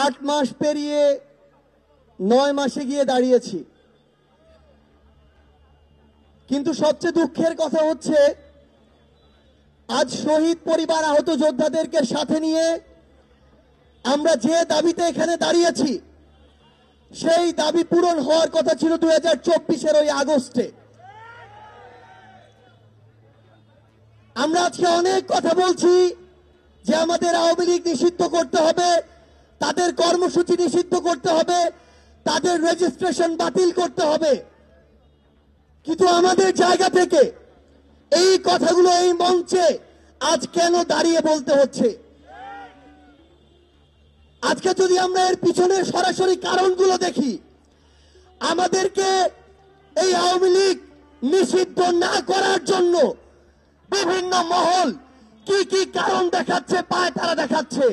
8 মাস পেরিয়ে 9 মাসে গিয়ে দাঁড়িয়েছি। কিন্তু সবচেয়ে দুঃখের কথা হচ্ছে আজ শহীদ পরিবার আহত যোদ্ধাদেরকে সাথে নিয়ে আমরা যে দাবিতে এখানে দাঁড়িয়েছি সেই দাবি পূরণ হওয়ার কথা ছিল 2024-এর ওই আগস্টে। আমরা আজকে অনেক কথা বলছি যে আমাদের আওয়ামী লীগ নিষিদ্ধ করতে হবে, তাদের কর্মসূচি নিষিদ্ধ করতে হবে, তাদের রেজিস্ট্রেশন বাতিল করতে হবে। কিন্তু আমাদের জায়গা থেকে এই কথাগুলো এই মঞ্চে আজ কেন দাঁড়িয়ে বলতে হচ্ছে? আজকে যদি আমরা এর পিছনের সরাসরি কারণগুলো দেখি, আমাদেরকে এই আওয়ামী লীগ নিষিদ্ধ না করার জন্য বিভিন্ন মহল কি কি কারণ দেখাচ্ছে, পায় তারা দেখাচ্ছে।